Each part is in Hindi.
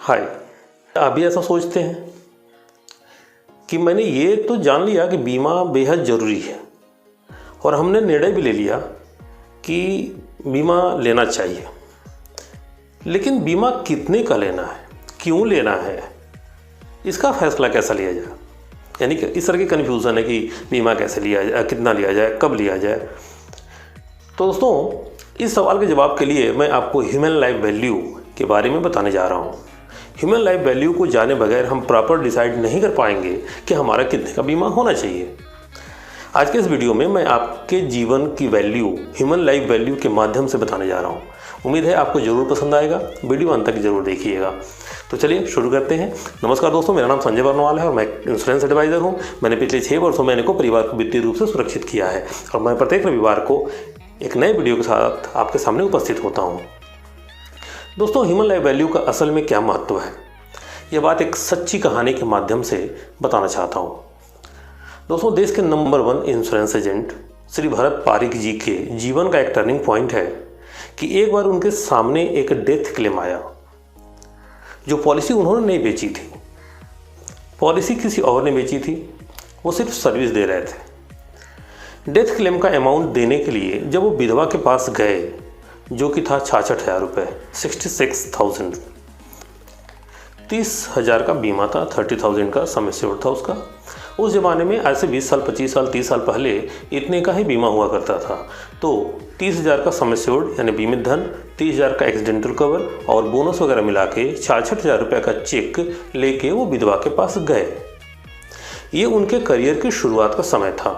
हाय। आप भी ऐसा सोचते हैं कि मैंने ये तो जान लिया कि बीमा बेहद ज़रूरी है और हमने निर्णय भी ले लिया कि बीमा लेना चाहिए, लेकिन बीमा कितने का लेना है, क्यों लेना है, इसका फैसला कैसा लिया जाए। यानी कि इस तरह की कन्फ्यूज़न है कि बीमा कैसे लिया जाए, कितना लिया जाए, कब लिया जाए। तो दोस्तों, इस सवाल के जवाब के लिए मैं आपको ह्यूमन लाइफ वैल्यू के बारे में बताने जा रहा हूँ। ह्यूमन लाइफ वैल्यू को जाने बगैर हम प्रॉपर डिसाइड नहीं कर पाएंगे कि हमारा कितने का बीमा होना चाहिए। आज के इस वीडियो में मैं आपके जीवन की वैल्यू ह्यूमन लाइफ वैल्यू के माध्यम से बताने जा रहा हूँ। उम्मीद है आपको ज़रूर पसंद आएगा, वीडियो अंत तक जरूर देखिएगा। तो चलिए शुरू करते हैं। नमस्कार दोस्तों, मेरा नाम संजय बरनवाल है और मैं इंश्योरेंस एडवाइज़र हूँ। मैंने पिछले 6 वर्षों में को परिवार को वित्तीय रूप से सुरक्षित किया है और मैं प्रत्येक रविवार को एक नए वीडियो के साथ आपके सामने उपस्थित होता हूँ। दोस्तों, ह्यूमन लाइफ वैल्यू का असल में क्या महत्व है, यह बात एक सच्ची कहानी के माध्यम से बताना चाहता हूँ। दोस्तों, देश के number 1 insurance agent Shri Bharat Pareek ji के जीवन का एक टर्निंग पॉइंट है कि एक बार उनके सामने एक डेथ क्लेम आया। जो पॉलिसी उन्होंने नहीं बेची थी, पॉलिसी किसी और ने बेची थी, वो सिर्फ सर्विस दे रहे थे। डेथ क्लेम का अमाउंट देने के लिए जब वो विधवा के पास गए, जो कि था 66,000 रुपये, 66,000, 30,000 का बीमा था, 30,000 का सम एश्योर्ड था उसका। उस ज़माने में आज से 20 साल, 25 साल, 30 साल पहले इतने का ही बीमा हुआ करता था। तो 30,000 का सम एश्योर्ड यानी बीमित धन, 30,000 का एक्सीडेंटल कवर और बोनस वगैरह मिला के 66,000 रुपये का चेक लेके वो विधवा के पास गए। ये उनके करियर की शुरुआत का समय था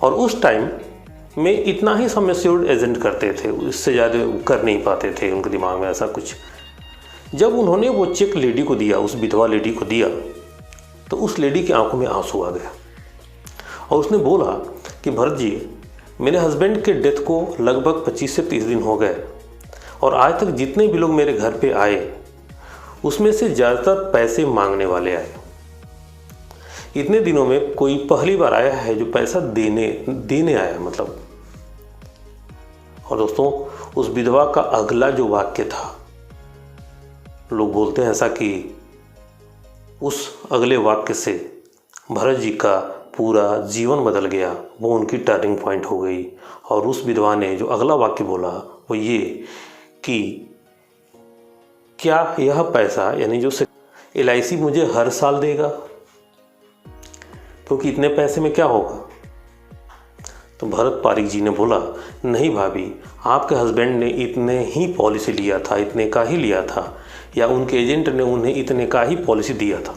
और उस टाइम में इतना ही सम एश्योर्ड एजेंट करते थे, इससे ज़्यादा कर नहीं पाते थे, उनके दिमाग में ऐसा कुछ। जब उन्होंने वो चेक लेडी को दिया, उस विधवा लेडी को दिया, तो उस लेडी की आंखों में आंसू आ गया और उसने बोला कि भरत जी, मेरे हस्बैंड के डेथ को लगभग 25 से 30 दिन हो गए और आज तक जितने भी लोग मेरे घर पे आए उसमें से ज़्यादातर पैसे मांगने वाले आए। इतने दिनों में कोई पहली बार आया है जो पैसा देने आया मतलब। और दोस्तों, उस विधवा का अगला जो वाक्य था, लोग बोलते हैं ऐसा कि उस अगले वाक्य से भरत जी का पूरा जीवन बदल गया। वो उनकी टर्निंग पॉइंट हो गई। और उस विधवा ने जो अगला वाक्य बोला वो ये कि क्या यह पैसा यानी जो LIC मुझे हर साल देगा, क्योंकि इतने पैसे में क्या होगा। तो भरत पारिक जी ने बोला, नहीं भाभी, आपके हस्बैंड ने इतने ही पॉलिसी लिया था, इतने का ही लिया था, या उनके एजेंट ने उन्हें इतने का ही पॉलिसी दिया था,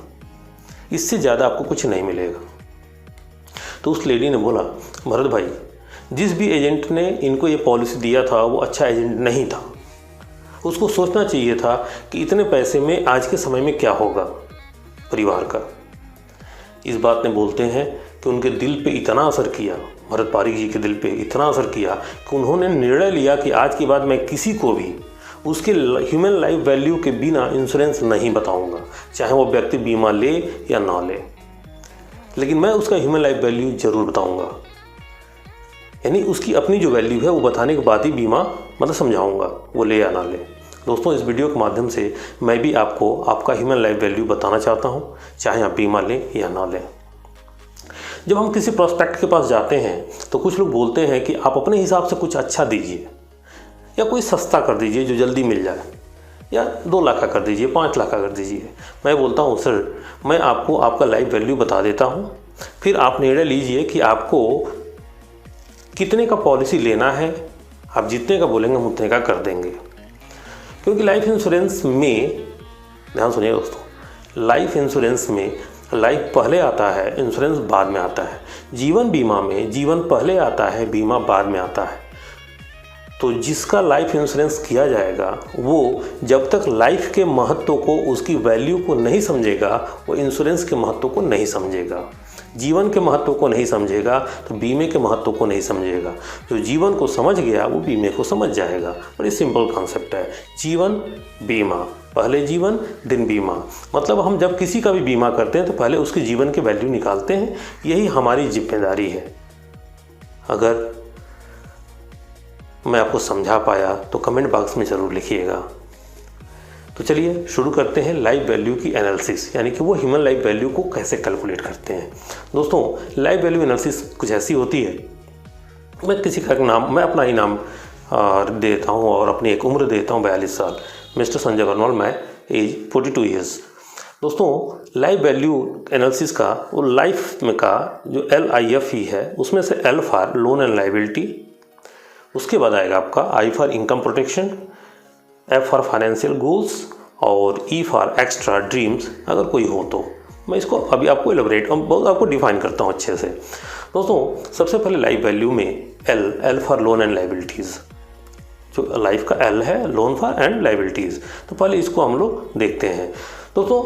इससे ज़्यादा आपको कुछ नहीं मिलेगा। तो उस लेडी ने बोला, भरत भाई, जिस भी एजेंट ने इनको ये पॉलिसी दिया था वो अच्छा एजेंट नहीं था। उसको सोचना चाहिए था कि इतने पैसे में आज के समय में क्या होगा परिवार का। इस बात ने बोलते हैं कि उनके दिल पे इतना असर किया, भरत पारिक जी के दिल पे इतना असर किया कि उन्होंने निर्णय लिया कि आज के बाद मैं किसी को भी उसके ह्यूमन लाइफ वैल्यू के बिना इंश्योरेंस नहीं बताऊंगा, चाहे वो व्यक्ति बीमा ले या ना ले, लेकिन मैं उसका ह्यूमन लाइफ वैल्यू जरूर बताऊंगा। यानी उसकी अपनी जो वैल्यू है वो बताने के बाद ही बीमा मतलब समझाऊंगा, वो ले या ना ले। दोस्तों, इस वीडियो के माध्यम से मैं भी आपको आपका ह्यूमन लाइफ वैल्यू बताना चाहता हूँ, चाहे आप बीमा लें या ना लें। जब हम किसी प्रोस्पेक्ट के पास जाते हैं तो कुछ लोग बोलते हैं कि आप अपने हिसाब से कुछ अच्छा दीजिए, या कोई सस्ता कर दीजिए जो जल्दी मिल जाए, या 2 लाख का कर दीजिए, 5 लाख का कर दीजिए। मैं बोलता हूँ, सर, मैं आपको आपका लाइफ वैल्यू बता देता हूँ, फिर आप निर्णय लीजिए कि आपको कितने का पॉलिसी लेना है। आप जितने का बोलेंगे हम उतने का कर देंगे। क्योंकि लाइफ इंश्योरेंस में, ध्यान सुनिए दोस्तों, लाइफ इंश्योरेंस में लाइफ पहले आता है, इंश्योरेंस बाद में आता है। जीवन बीमा में जीवन पहले आता है, बीमा बाद में आता है। तो जिसका लाइफ इंश्योरेंस किया जाएगा वो जब तक लाइफ के महत्व को, उसकी वैल्यू को नहीं समझेगा, वो इंश्योरेंस के महत्व को नहीं समझेगा। जीवन के महत्व को नहीं समझेगा तो बीमे के महत्व को नहीं समझेगा। जो जीवन को समझ गया वो बीमे को समझ जाएगा। बड़ी सिंपल कॉन्सेप्ट है, जीवन बीमा, पहले जीवन दिन बीमा। मतलब हम जब किसी का भी बीमा करते हैं तो पहले उसके जीवन की वैल्यू निकालते हैं। यही हमारी जिम्मेदारी है। अगर मैं आपको समझा पाया तो कमेंट बॉक्स में ज़रूर लिखिएगा। तो चलिए शुरू करते हैं लाइफ वैल्यू की एनालिसिस, यानी कि वो ह्यूमन लाइफ वैल्यू को कैसे कैलकुलेट करते हैं। दोस्तों लाइफ वैल्यू एनालिसिस कुछ ऐसी होती है, मैं किसी का नाम, मैं अपना ही नाम देता हूँ और अपनी एक उम्र देता हूँ 42 साल, मिस्टर संजय वर्नवाल, मैं एज 42 ईयर्स। दोस्तों लाइफ वैल्यू एनालिसिस का वो लाइफ में का जो LIF ही है, उसमें से L for loan and liability, उसके बाद आएगा आपका I for income protection, F for financial goals और E फॉर एक्स्ट्रा ड्रीम्स अगर कोई हो तो। मैं इसको अभी आपको एलोबरेट बहुत आपको डिफाइन करता हूँ अच्छे से। दोस्तों सबसे पहले लाइफ वैल्यू में L for loan and liabilities, जो लाइफ का L है, लोन फॉर एंड लाइबिलिटीज़। तो पहले इसको हम लोग देखते हैं। दोस्तों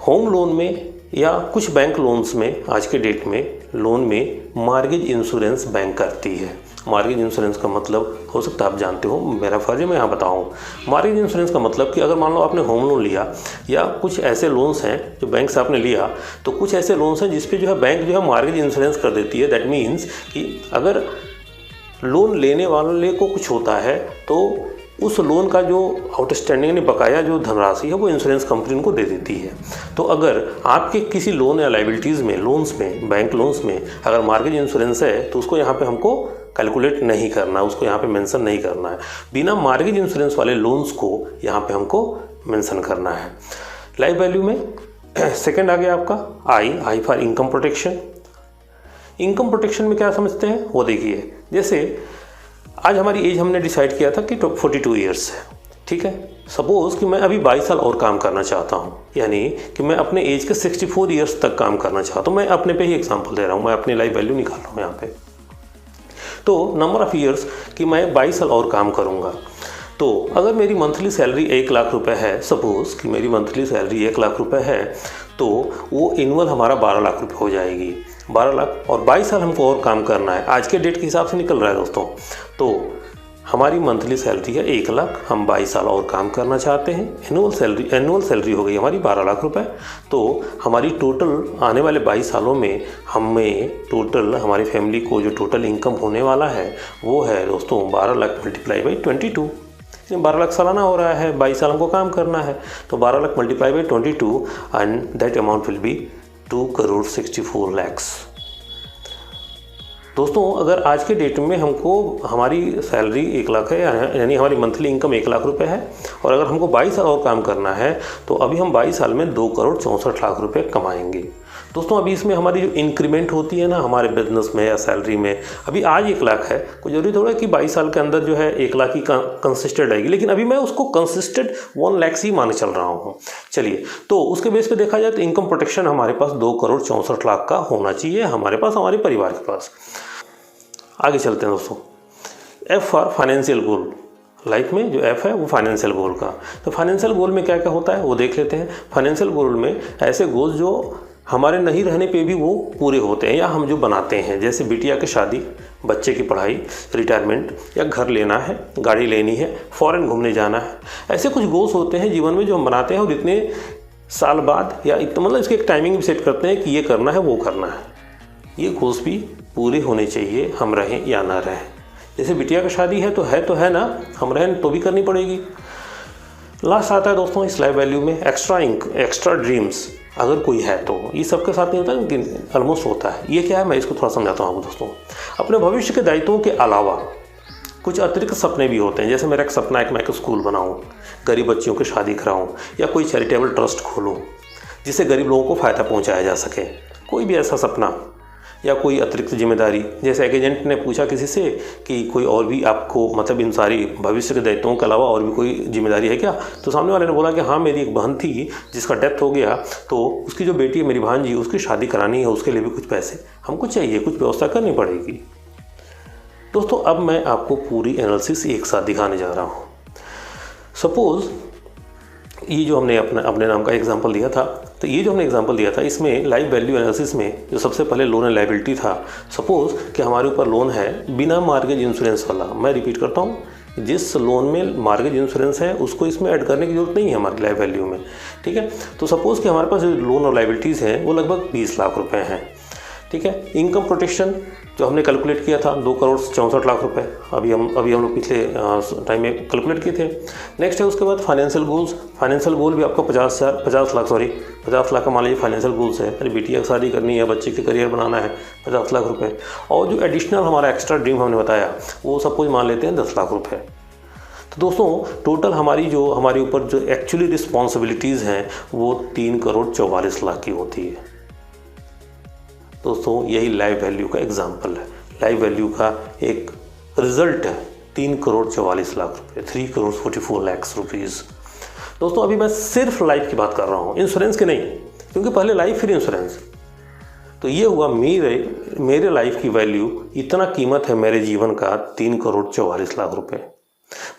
होम लोन में या कुछ बैंक लोन्स में आज के डेट में लोन में मॉर्गेज इंश्योरेंस बैंक करती है। मॉर्गेज इंश्योरेंस का मतलब हो सकता है आप जानते हो, मेरा फर्ज है मैं यहाँ बताऊँ। मॉर्गेज इंश्योरेंस का मतलब कि अगर मान लो आपने होम लोन लिया या कुछ ऐसे लोन्स हैं जो बैंक से आपने लिया, तो कुछ ऐसे लोन्स हैं जिस पे जो है बैंक जो है मॉर्गेज इंश्योरेंस कर देती है। दैट मीन्स कि अगर लोन लेने वाले को कुछ होता है तो उस लोन का जो आउटस्टैंडिंग यानी बकाया जो धनराशि है वो इंश्योरेंस कंपनी उनको दे देती है। तो अगर आपके किसी लोन या लाइबिलिटीज़ में, लोन्स में, बैंक लोन्स में अगर मॉर्गेज इंश्योरेंस है तो उसको यहाँ पे हमको कैलकुलेट नहीं करना, उसको यहाँ पे मेंशन नहीं करना है। बिना मॉर्गेज इंश्योरेंस वाले लोन्स को यहाँ पे हमको मेंशन करना है। लाइफ वैल्यू में सेकेंड आ गया आपका I for income protection. Income protection में क्या समझते हैं वो देखिए, जैसे आज हमारी एज हमने डिसाइड किया था कि 42 ईयर्स है, ठीक है। सपोज़ कि मैं अभी 22 साल और काम करना चाहता हूँ, यानी कि मैं अपने एज के 64 ईयर्स तक काम करना चाहता हूँ। मैं अपने पे ही एग्जांपल दे रहा हूँ, मैं अपनी लाइफ वैल्यू निकाल रहा हूँ यहाँ पे। तो नंबर ऑफ़ ईयर्स कि मैं 22 साल और काम करूँगा, तो अगर मेरी मंथली सैलरी 1 लाख रुपए है, सपोज़ कि मेरी मंथली सैलरी 1 लाख रुपए है, तो वो एनुअल हमारा 12 लाख रुपए हो जाएगी। 12 लाख और 22 साल हमको और काम करना है, आज के डेट के हिसाब से निकल रहा है दोस्तों। तो हमारी मंथली सैलरी है 1 लाख, हम 22 साल और काम करना चाहते हैं, एनुअल सैलरी हो गई हमारी 12 लाख रुपए। तो हमारी टोटल आने वाले 22 सालों में हमें टोटल हमारी फैमिली को जो टोटल इनकम होने वाला है वो है दोस्तों 12 लाख मल्टीप्लाई बाई 22। 12 लाख सालाना हो रहा है, 22 साल हमको काम करना है, तो 12 lakh multiply by 22 and that amount will be 2,64 lakhs। दोस्तों अगर आज के डेट में हमको हमारी सैलरी 1 लाख है, यानी हमारी मंथली इनकम 1 लाख रुपए है, और अगर हमको 22 साल और काम करना है तो अभी हम 22 साल में 2,64 लाख रुपए कमाएंगे। दोस्तों अभी इसमें हमारी जो इंक्रीमेंट होती है ना हमारे बिजनेस में या सैलरी में, अभी आज 1 लाख है, कोई जरूरी थोड़ा है कि 22 साल के अंदर जो है 1 लाख ही कंसिस्टेंट आएगी, लेकिन अभी मैं उसको कंसिस्टेंट 1 लाख ही मान चल रहा हूँ। चलिए, तो उसके बेस पे देखा जाए तो इनकम प्रोटेक्शन हमारे पास 2,64 लाख का होना चाहिए हमारे पास, हमारे परिवार के पास। आगे चलते हैं दोस्तों, F for financial goal. Life में जो F है वो फाइनेंशियल गोल का। तो फाइनेंशियल गोल में क्या क्या होता है वो देख लेते हैं। फाइनेंशियल गोल में ऐसे गोल जो हमारे नहीं रहने पे भी वो पूरे होते हैं या हम जो बनाते हैं, जैसे बिटिया की शादी, बच्चे की पढ़ाई, रिटायरमेंट, या घर लेना है, गाड़ी लेनी है, फॉरेन घूमने जाना है। ऐसे कुछ गोल्स होते हैं जीवन में जो हम बनाते हैं और इतने साल बाद या मतलब इसके एक टाइमिंग भी सेट करते हैं कि ये करना है वो करना है। ये गोल्स भी पूरे होने चाहिए, हम रहें या ना रहें। जैसे बिटिया की शादी है तो है ना, हम रहें तो भी करनी पड़ेगी। लास्ट आता है दोस्तों इस लाइफ वैल्यू में एक्स्ट्रा ड्रीम्स, अगर कोई है तो। ये सबके साथ नहीं होता लेकिन ऑलमोस्ट होता है। ये क्या है मैं इसको थोड़ा समझाता हूँ आपको दोस्तों। अपने भविष्य के दायित्वों के अलावा कुछ अतिरिक्त सपने भी होते हैं। जैसे मेरा एक सपना है कि मैं एक स्कूल बनाऊँ, गरीब बच्चियों की शादी कराऊँ, या कोई चैरिटेबल ट्रस्ट खोलूँ जिससे गरीब लोगों को फ़ायदा पहुँचाया जा सके। कोई भी ऐसा सपना या कोई अतिरिक्त जिम्मेदारी। जैसे एक एजेंट ने पूछा किसी से कि कोई और भी आपको मतलब इन सारी भविष्य के दायित्वों के अलावा और भी कोई जिम्मेदारी है क्या, तो सामने वाले ने बोला कि हाँ मेरी एक बहन थी जिसका डेथ हो गया, तो उसकी जो बेटी है मेरी भांजी, उसकी शादी करानी है, उसके लिए भी कुछ पैसे हमको चाहिए, कुछ व्यवस्था करनी पड़ेगी। दोस्तों अब मैं आपको पूरी एनालिसिस एक साथ दिखाने जा रहा हूँ। सपोज़ ये जो हमने अपने नाम का एग्जांपल दिया था, तो ये जो हमने एग्जांपल दिया था इसमें लाइफ वैल्यू एनालिसिस में जो सबसे पहले लोन एंड लायबिलिटी था। सपोज़ कि हमारे ऊपर लोन है बिना मार्गेज इंश्योरेंस वाला। मैं रिपीट करता हूँ, जिस लोन में मार्गेज इंश्योरेंस है उसको इसमें ऐड करने की जरूरत नहीं है हमारी लाइफ वैल्यू में, ठीक है। तो सपोज़ कि हमारे पास जो लोन और लायबिलिटीज़ हैं वो लगभग 20 लाख रुपए हैं, ठीक है। इनकम प्रोटेक्शन जो हमने कैलकुलेट किया था 2,64,00,000 रुपए, अभी हम लोग पिछले टाइम में कैलकुलेट किए थे। नेक्स्ट है उसके बाद फाइनेंशियल गोल्स। फाइनेंशियल गोल भी आपका 50 लाख का मान लीजिए फाइनेंशियल गोल्स है। अरे बिटिया की शादी करनी है, बच्चे के करियर बनाना है, 50 लाख रुपए। और जो एडिशनल हमारा एक्स्ट्रा ड्रीम हमने बताया वो सब कुछ मान लेते हैं 10 लाख रुपए। तो दोस्तों टोटल हमारी ऊपर जो एक्चुअली रिस्पॉन्सिबिलिटीज़ हैं वो 3,44,00,000 की होती है। दोस्तों यही लाइफ वैल्यू का एग्जाम्पल है, लाइफ वैल्यू का एक रिजल्ट है 3,44,00,000 रुपये, 3,44,00,000 रुपीज़। दोस्तों अभी मैं सिर्फ लाइफ की बात कर रहा हूँ, इंश्योरेंस की नहीं, क्योंकि पहले लाइफ फिर इंश्योरेंस। तो ये हुआ मेरे लाइफ की वैल्यू, इतना कीमत है मेरे जीवन का 3,44,00,000 रुपये।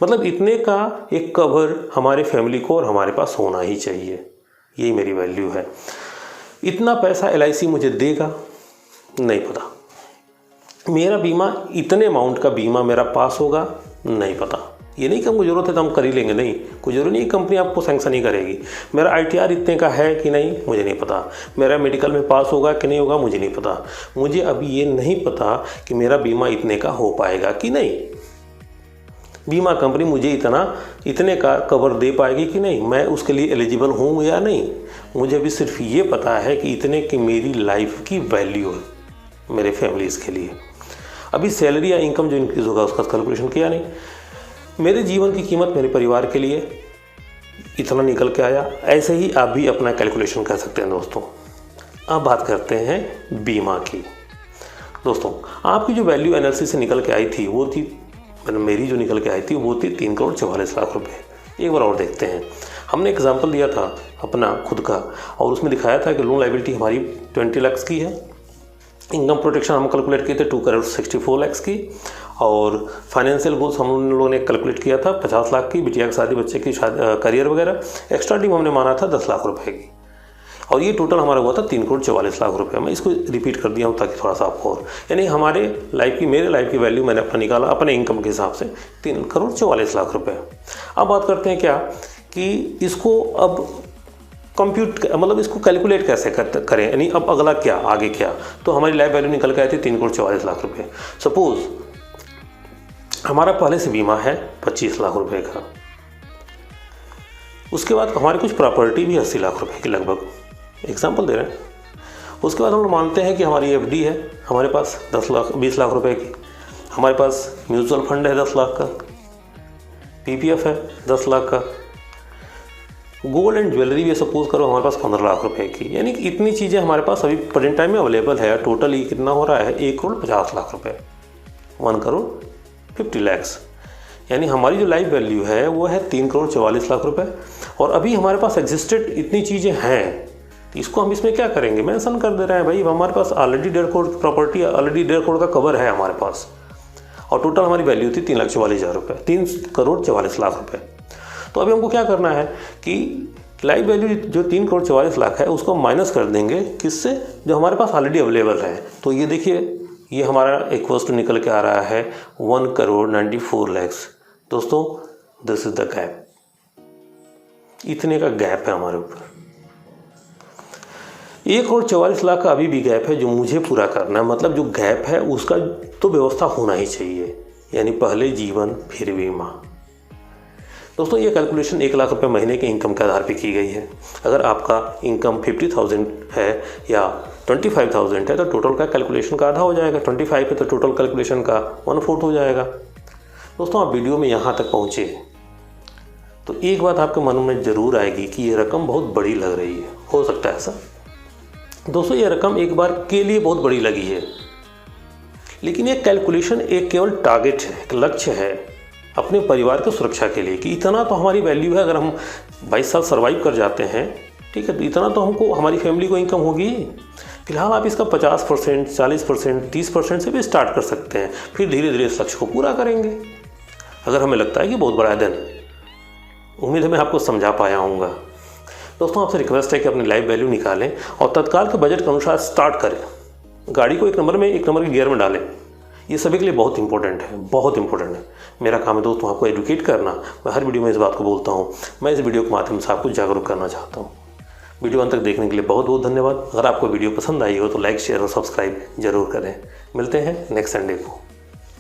मतलब इतने का एक कवर हमारे फैमिली को और हमारे पास होना ही चाहिए, यही मेरी वैल्यू है। इतना पैसा LIC मुझे देगा नहीं पता, मेरा बीमा इतने अमाउंट का बीमा मेरा पास होगा नहीं पता। ये नहीं कि हमको ज़रूरत है तो हम कर ही लेंगे, नहीं, कोई ज़रूरी नहीं, कंपनी आपको सैंक्शन ही करेगी। मेरा ITR इतने का है कि नहीं मुझे नहीं पता, मेरा मेडिकल में पास होगा कि नहीं होगा मुझे नहीं पता, मुझे अभी ये नहीं पता कि मेरा बीमा इतने का हो पाएगा कि नहीं, बीमा कंपनी मुझे इतने का कवर दे पाएगी कि नहीं, मैं उसके लिए एलिजिबल हूँ या नहीं। मुझे भी सिर्फ ये पता है कि इतने की मेरी लाइफ की वैल्यू है मेरे फैमिलीज़ के लिए। अभी सैलरी या इनकम जो इंक्रीज़ होगा उसका कैलकुलेशन किया नहीं। मेरे जीवन की कीमत मेरे परिवार के लिए इतना निकल के आया। ऐसे ही आप भी अपना कैलकुलेशन कर सकते हैं दोस्तों। अब बात करते हैं बीमा की। दोस्तों आपकी जो वैल्यू NLC से निकल के आई थी वो थी, मेरी जो निकल के आई थी वो थी 3,44,00,000 रुपये। एक बार और देखते हैं, हमने एग्जाम्पल दिया था अपना खुद का और उसमें दिखाया था कि लोन लायबिलिटी हमारी 20 लाख की है, इनकम प्रोटेक्शन हम कैलकुलेट किए थे 2,64,00,000 की, और फाइनेंशियल गोल्स हम लोगों ने कैलकुलेट किया था 50 लाख की, बिटिया की शादी, बच्चे की करियर वगैरह। एक्स्ट्रा ड्रीम हमने माना था 10 लाख रुपए की, और ये टोटल हमारा हुआ था 3,44,00,000 रुपये। मैं इसको रिपीट कर दिया हूँ ताकि थोड़ा सा आपको और, यानी मेरे लाइफ की वैल्यू मैंने अपना निकाला अपने इनकम के हिसाब से 3,44,00,000 रुपये। अब बात करते हैं क्या कि इसको अब मतलब इसको कैलकुलेट कैसे करें, यानी अब अगला क्या, आगे क्या। तो हमारी लाइफ वैल्यू निकल के आई थी 3,44,00,000 रुपये। सपोज हमारा पहले से बीमा है 25 लाख रुपए का, उसके बाद हमारी कुछ प्रॉपर्टी भी 80 लाख रुपए की लगभग, एग्जाम्पल दे रहे हैं। उसके बाद हम लोग मानते हैं कि हमारी FD है हमारे पास 20 लाख रुपए की, हमारे पास म्यूचुअल फंड है 10 लाख का, PPF है 10 लाख का, गोल्ड एंड ज्वेलरी भी सपोज करो हमारे पास 15 लाख रुपए की। यानी कि इतनी चीज़ें हमारे पास अभी प्रेजेंट टाइम में अवेलेबल है। टोटल ये कितना हो रहा है 1,50,00,000 रुपये, 1,50,00,000। यानी हमारी जो लाइफ वैल्यू है वो है 3,44,00,000 रुपये। और अभी हमारे पास एग्जिस्टेड इतनी चीज़ें हैं, इसको हम इसमें क्या करेंगे, मेंशन कर दे रहे हैं भाई हमारे पास already 1.5 crore property, already 1.5 crore का कवर है हमारे पास, और टोटल हमारी वैल्यू थी 3,44,000 रुपये, 3,44,00,000 रुपये। तो अभी हमको क्या करना है कि लाइफ वैल्यू जो 3,44,00,000 है उसको माइनस कर देंगे किससे, जो हमारे पास ऑलरेडी अवेलेबल है। तो ये देखिए ये हमारा इक्वल्स टू निकल के आ रहा है 1,94,00,000। दोस्तों दिस इज द गैप, इतने का गैप है हमारे ऊपर। 1,44,00,000 का अभी भी गैप है जो मुझे पूरा करना है। मतलब जो गैप है उसका तो व्यवस्था होना ही चाहिए, यानी पहले जीवन फिर बीमा। दोस्तों ये कैलकुलेशन 1 लाख रुपए महीने के इनकम के आधार पर की गई है। अगर आपका इनकम 50,000 है या 25,000 है तो टोटल का कैलकुलेशन का आधा हो जाएगा, 25 है तो टोटल कैलकुलेशन का 1/4 हो जाएगा। दोस्तों आप वीडियो में यहाँ तक पहुँचे तो एक बात आपके मन में ज़रूर आएगी कि ये रकम बहुत बड़ी लग रही है, हो सकता है ऐसा। दोस्तों ये रकम एक बार के लिए बहुत बड़ी लगी है, लेकिन ये कैलकुलेशन एक केवल टारगेट है, एक लक्ष्य है अपने परिवार की सुरक्षा के लिए कि इतना तो हमारी वैल्यू है। अगर हम 22 साल सर्वाइव कर जाते हैं, ठीक है, तो इतना तो हमको हमारी फैमिली को इनकम होगी। फिलहाल आप इसका 50%, 40%, 30% से भी स्टार्ट कर सकते हैं, फिर धीरे धीरे इस लक्ष्य को पूरा करेंगे। अगर हमें लगता है कि बहुत बड़ा है देन उम्मीद है मैं आपको समझा पाया हूँगा। दोस्तों आपसे रिक्वेस्ट है कि अपनी लाइफ वैल्यू निकालें और तत्काल के बजट के अनुसार स्टार्ट करें। गाड़ी को एक नंबर के गियर में डालें। ये सभी के लिए बहुत इंपॉर्टेंट है, बहुत इंपॉर्टेंट है। मेरा काम है दोस्तों आपको एजुकेट करना। मैं हर वीडियो में इस बात को बोलता हूँ। मैं इस वीडियो के माध्यम से आपको जागरूक करना चाहता हूँ। वीडियो अंत तक देखने के लिए बहुत बहुत धन्यवाद। अगर आपको वीडियो पसंद आई हो तो लाइक, शेयर और सब्सक्राइब जरूर करें। मिलते हैं नेक्स्ट संडे को।